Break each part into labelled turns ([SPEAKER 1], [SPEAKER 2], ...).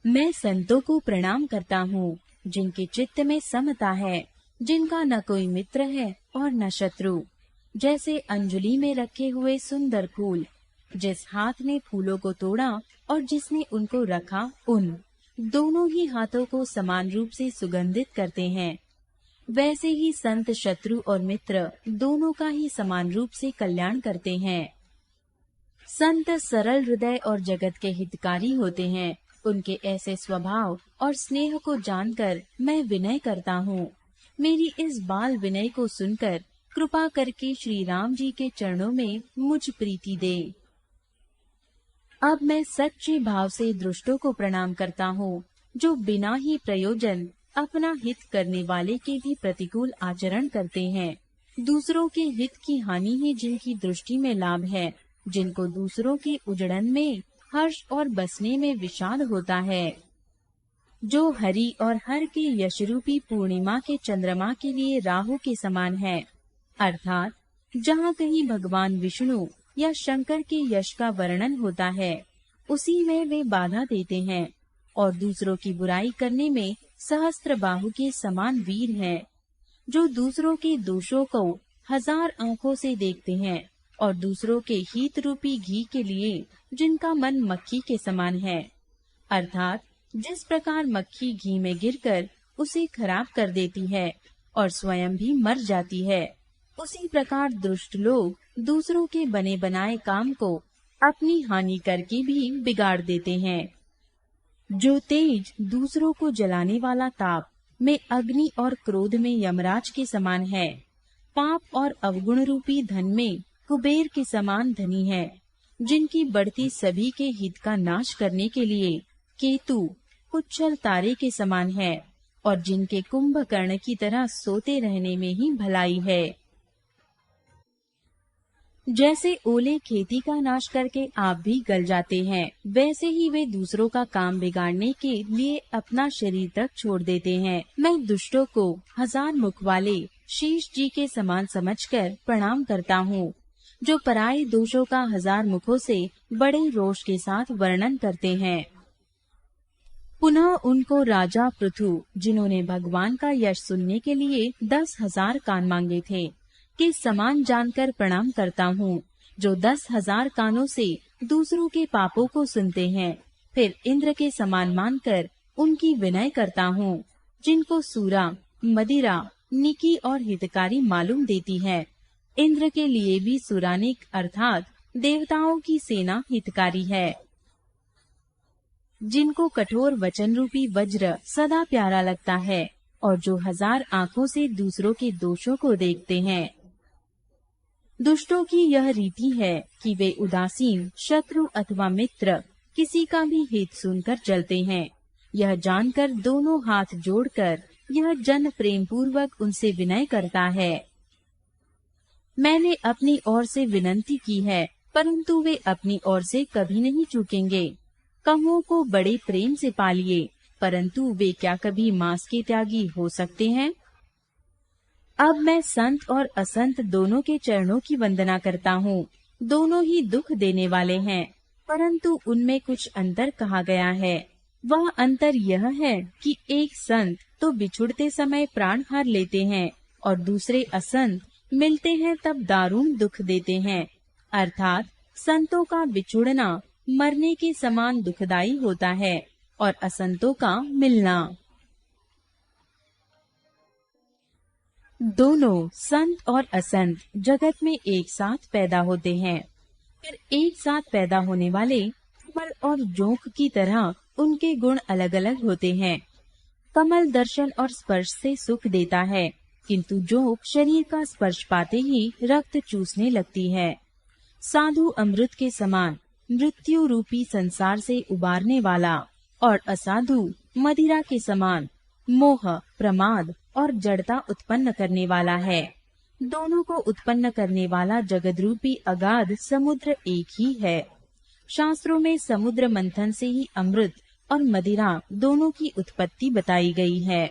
[SPEAKER 1] मैं संतों को प्रणाम करता हूँ, जिनके चित्त में समता है, जिनका न कोई मित्र है और न शत्रु। जैसे अंजलि में रखे हुए सुंदर फूल, जिस हाथ ने फूलों को तोड़ा और जिसने उनको रखा, उन दोनों ही हाथों को समान रूप से सुगंधित करते हैं। वैसे ही संत शत्रु और मित्र दोनों का ही समान रूप से कल्याण करते हैं। संत सरल हृदय और जगत के हितकारी होते हैं। उनके ऐसे स्वभाव और स्नेह को जानकर मैं विनय करता हूँ। मेरी इस बाल विनय को सुनकर कृपा करके श्री राम जी के चरणों में मुझ प्रीति दे। अब मैं सच्चे भाव से दुष्टों को प्रणाम करता हूँ, जो बिना ही प्रयोजन अपना हित करने वाले के भी प्रतिकूल आचरण करते हैं। दूसरों के हित की हानि ही जिनकी दृष्टि में लाभ है, जिनको दूसरों के उजड़न में हर्ष और बसने में विषाद होता है। जो हरि और हर के यशरूपी पूर्णिमा के चंद्रमा के लिए राहु के समान है, अर्थात जहाँ कहीं भगवान विष्णु या शंकर के यश का वर्णन होता है, उसी में वे बाधा देते हैं और दूसरों की बुराई करने में सहस्त्र बाहु के समान वीर हैं। जो दूसरों के दोषों को 1000 आँखों से देखते हैं और दूसरों के हित रूपी घी के लिए जिनका मन मक्खी के समान है, अर्थात जिस प्रकार मक्खी घी में गिरकर उसे खराब कर देती है और स्वयं भी मर जाती है, उसी प्रकार दुष्ट लोग दूसरों के बने बनाए काम को अपनी हानि करके भी बिगाड़ देते हैं। जो तेज दूसरों को जलाने वाला ताप में अग्नि और क्रोध में यमराज के समान है, पाप और अवगुण रूपी धन में कुबेर के समान धनी है, जिनकी बढ़ती सभी के हित का नाश करने के लिए केतु उच्चल तारे के समान है और जिनके कुंभकर्ण की तरह सोते रहने में ही भलाई है। जैसे ओले खेती का नाश करके आप भी गल जाते हैं, वैसे ही वे दूसरों का काम बिगाड़ने के लिए अपना शरीर तक छोड़ देते हैं। मैं दुष्टों को 1000 मुख वाले शीश जी के समान समझकर प्रणाम करता हूँ, जो पराये दोषों का 1000 मुखों से बड़े रोष के साथ वर्णन करते हैं। पुनः उनको राजा पृथु, जिन्होंने भगवान का यश सुनने के लिए 10,000 कान मांगे थे, के समान जानकर प्रणाम करता हूँ, जो 10,000 कानों से दूसरों के पापों को सुनते हैं। फिर इंद्र के समान मानकर उनकी विनय करता हूँ, जिनको सूरा, मदिरा, निकी और हितकारी मालूम देती है। इंद्र के लिए भी सुरानिक अर्थात देवताओं की सेना हितकारी है। जिनको कठोर वचन रूपी वज्र सदा प्यारा लगता है और जो 1000 आँखों से दूसरों के दोषों को देखते हैं। दुष्टों की यह रीति है कि वे उदासीन शत्रु अथवा मित्र किसी का भी हित सुनकर जलते हैं। यह जानकर दोनों हाथ जोड़कर यह जन प्रेम पूर्वक उनसे विनय करता है। मैंने अपनी ओर से विनती की है, परंतु वे अपनी ओर से कभी नहीं चूकेंगे। कौओं को बड़े प्रेम से पालिए, परंतु वे क्या कभी मांस के त्यागी हो सकते हैं? अब मैं संत और असंत दोनों के चरणों की वंदना करता हूँ। दोनों ही दुख देने वाले हैं, परंतु उनमें कुछ अंतर कहा गया है। वह अंतर यह है कि एक संत तो बिछुड़ते समय प्राण हार लेते हैं और दूसरे असंत मिलते हैं तब दारुण दुख देते हैं। अर्थात संतों का बिछुड़ना मरने के समान दुखदाई होता है और असंतों का मिलना। दोनों संत और असंत जगत में एक साथ पैदा होते हैं, फिर एक साथ पैदा होने वाले कमल और जोंक की तरह उनके गुण अलग अलग होते हैं। कमल दर्शन और स्पर्श से सुख देता है, किंतु जोंक शरीर का स्पर्श पाते ही रक्त चूसने लगती है। साधु अमृत के समान मृत्यु रूपी संसार से उबारने वाला और असाधु मदिरा के समान मोह, प्रमाद और जड़ता उत्पन्न करने वाला है। दोनों को उत्पन्न करने वाला जगत रूपी अगाध समुद्र एक ही है। शास्त्रों में समुद्र मंथन से ही अमृत और मदिरा दोनों की उत्पत्ति बताई गई है।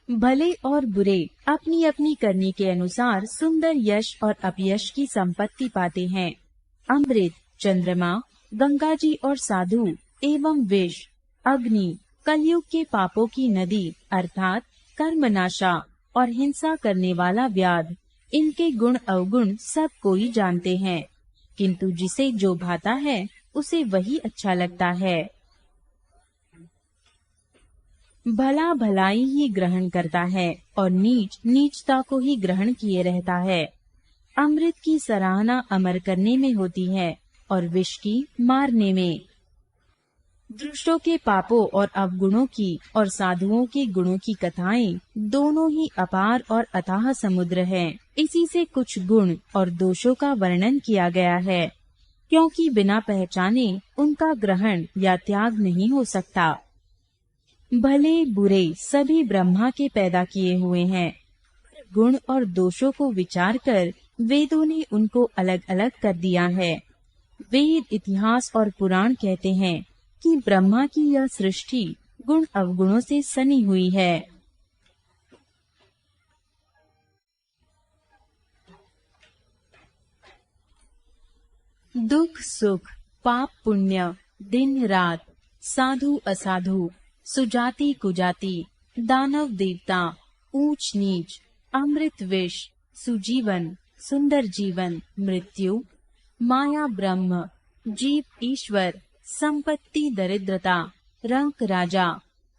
[SPEAKER 1] भले और बुरे अपनी अपनी करनी के अनुसार सुंदर यश और अपयश की संपत्ति पाते हैं। अमृत, चंद्रमा गंगा जी और साधु एवं विष, अग्नि, कलयुग के पापों की नदी अर्थात कर्मनाशा और हिंसा करने वाला व्याध, इनके गुण अवगुण सब कोई जानते हैं, किंतु जिसे जो भाता है उसे वही अच्छा लगता है। भला भलाई ही ग्रहण करता है और नीच नीचता को ही ग्रहण किए रहता है। अमृत की सराहना अमर करने में होती है और विष की मारने में। दुष्टों के पापों और अवगुणों की और साधुओं के गुणों की कथाएं दोनों ही अपार और अथाह समुद्र हैं। इसी से कुछ गुण और दोषों का वर्णन किया गया है, क्योंकि बिना पहचाने उनका ग्रहण या त्याग नहीं हो सकता। भले बुरे सभी ब्रह्मा के पैदा किए हुए हैं। गुण और दोषों को विचार कर वेदों ने उनको अलग अलग कर दिया है। वेद, इतिहास और पुराण कहते हैं कि ब्रह्मा की यह सृष्टि गुण अवगुणों से सनी हुई है। दुख सुख, पाप पुण्य, दिन रात, साधु असाधु, सुजाति कुजाति, दानव देवता, ऊंच नीच, अमृत विष, सुजीवन, सुंदर जीवन, मृत्यु, माया ब्रह्म, जीव ईश्वर, संपत्ति दरिद्रता, रंक राजा,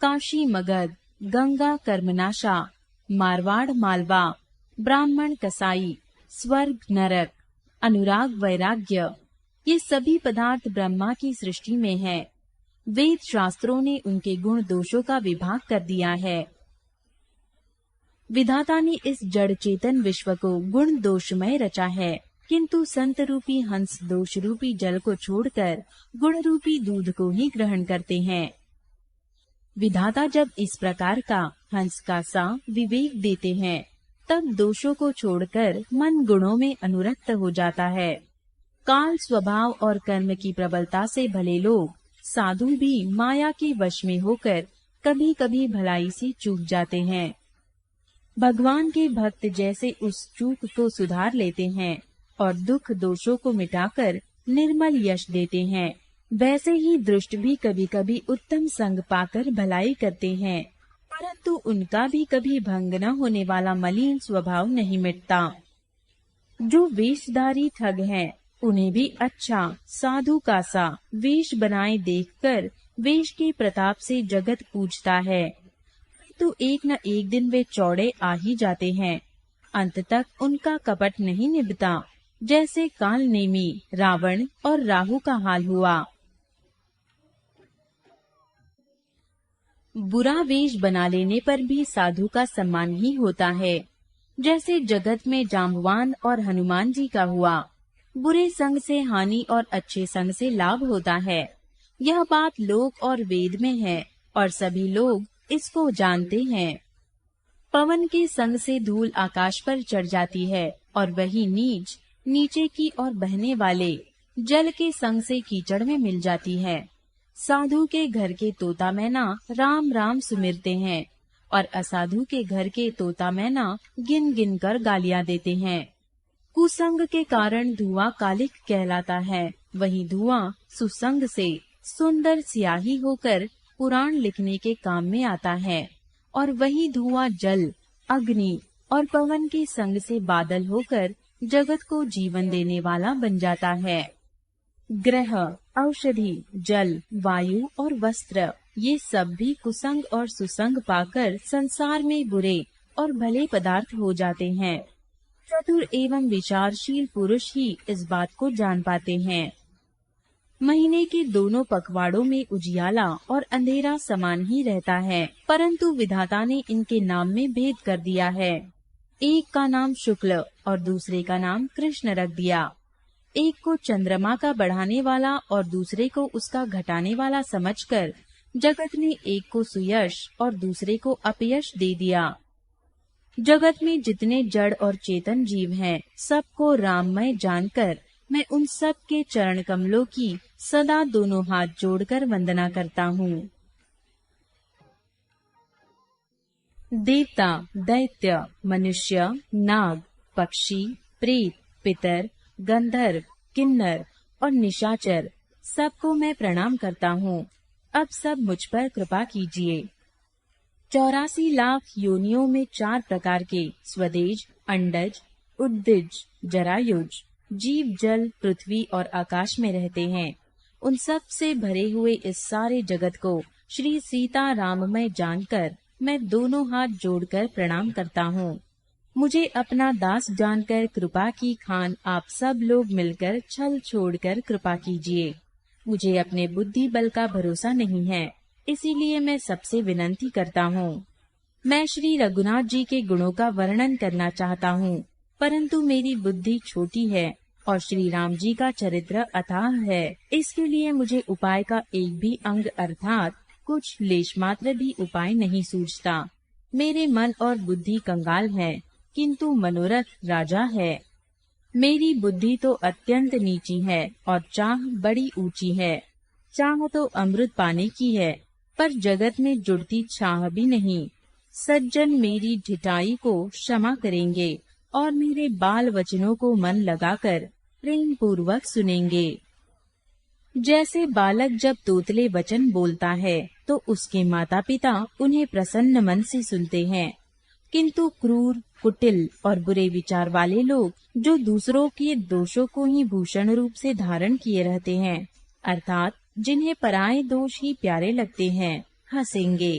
[SPEAKER 1] काशी मगध, गंगा कर्मनाशा, मारवाड़ मालवा, ब्राह्मण कसाई, स्वर्ग नरक, अनुराग वैराग्य, ये सभी पदार्थ ब्रह्मा की सृष्टि में है। वेद शास्त्रों ने उनके गुण दोषों का विभाग कर दिया है। विधाता ने इस जड़ चेतन विश्व को गुण दोषमय रचा है, किंतु संत रूपी हंस दोष रूपी जल को छोड़कर गुण रूपी दूध को ही ग्रहण करते हैं। विधाता जब इस प्रकार का हंस का सा विवेक देते हैं, तब दोषों को छोड़कर मन गुणों में अनुरक्त हो जाता है। काल स्वभाव और कर्म की प्रबलता से भले लोग साधु भी माया के वश में होकर कभी कभी भलाई से चूक जाते हैं। भगवान के भक्त जैसे उस चूक को सुधार लेते हैं और दुख दोषों को मिटाकर निर्मल यश देते हैं, वैसे ही दुष्ट भी कभी कभी उत्तम संग पाकर भलाई करते हैं, परंतु उनका भी कभी भंग न होने वाला मलिन स्वभाव नहीं मिटता। जो वेशधारी ठग हैं, उन्हें भी अच्छा साधु का सा वेश बनाए देखकर वेश के प्रताप से जगत पूजता है, तो एक न एक दिन वे चौड़े आ ही जाते हैं। अंत तक उनका कपट नहीं निभता, जैसे काल नेमी, रावण और राहु का हाल हुआ। बुरा वेश बना लेने पर भी साधु का सम्मान ही होता है, जैसे जगत में जाम्बवान और हनुमान जी का हुआ। बुरे संग से हानि और अच्छे संग से लाभ होता है। यह बात लोक और वेद में है और सभी लोग इसको जानते हैं। पवन के संग से धूल आकाश पर चढ़ जाती है और वही नीच नीचे की ओर बहने वाले जल के संग से कीचड़ में मिल जाती है। साधु के घर के तोता मैना राम राम सुमिरते हैं और असाधु के घर के तोता मैना गिन गिन कर गालियां देते हैं। कुसंग के कारण धुआं कालिक कहलाता है, वही धुआं सुसंग से सुंदर स्याही होकर पुराण लिखने के काम में आता है, और वही धुआं जल, अग्नि और पवन के संग से बादल होकर जगत को जीवन देने वाला बन जाता है। ग्रह, औषधि, जल, वायु और वस्त्र, ये सब भी कुसंग और सुसंग पाकर संसार में बुरे और भले पदार्थ हो जाते हैं। चतुर एवं विचारशील पुरुष ही इस बात को जान पाते हैं। महीने के दोनों पखवाड़ों में उजियाला और अंधेरा समान ही रहता है, परंतु विधाता ने इनके नाम में भेद कर दिया है। एक का नाम शुक्ल और दूसरे का नाम कृष्ण रख दिया। एक को चंद्रमा का बढ़ाने वाला और दूसरे को उसका घटाने वाला समझकर जगत ने एक को सुयश और दूसरे को अपयश दे दिया। जगत में जितने जड़ और चेतन जीव हैं, सबको राममय जानकर मैं उन सब के चरण कमलों की सदा दोनों हाथ जोड़कर वंदना करता हूँ। देवता, दैत्य, मनुष्य, नाग, पक्षी, प्रेत, पितर, गंधर्व, किन्नर और निशाचर सबको मैं प्रणाम करता हूँ। अब सब मुझ पर कृपा कीजिए। 84 लाख योनियों में 4 प्रकार के स्वदेज, अंडज, उद्दिज, जरायुज जीव जल, पृथ्वी और आकाश में रहते हैं। उन सब से भरे हुए इस सारे जगत को श्री सीता राममय जानकर मैं दोनों हाथ जोड़कर प्रणाम करता हूँ। मुझे अपना दास जानकर कृपा की खान आप सब लोग मिलकर छल छोड़कर कृपा कीजिए। मुझे अपने बुद्धि बल का भरोसा नहीं है, इसीलिए मैं सबसे विनती करता हूँ। मैं श्री रघुनाथ जी के गुणों का वर्णन करना चाहता हूँ, परंतु मेरी बुद्धि छोटी है और श्री राम जी का चरित्र अथाह है। इसके लिए मुझे उपाय का एक भी अंग अर्थात कुछ लेश मात्र भी उपाय नहीं सूझता। मेरे मन और बुद्धि कंगाल है, किंतु मनोरथ राजा है। मेरी बुद्धि तो अत्यंत नीची है और चाह बड़ी ऊंची है। चाह तो अमृत पाने की है, पर जगत में जुड़ती चाह भी नहीं। सज्जन मेरी ढिठाई को क्षमा करेंगे और मेरे बाल वचनों को मन लगाकर प्रेम पूर्वक सुनेंगे। जैसे बालक जब तोतले वचन बोलता है तो उसके माता पिता उन्हें प्रसन्न मन से सुनते हैं, किंतु क्रूर, कुटिल और बुरे विचार वाले लोग जो दूसरों के दोषों को ही भूषण रूप से धारण किए रहते हैं, अर्थात जिन्हें पराये दोष ही प्यारे लगते हैं, हंसेंगे।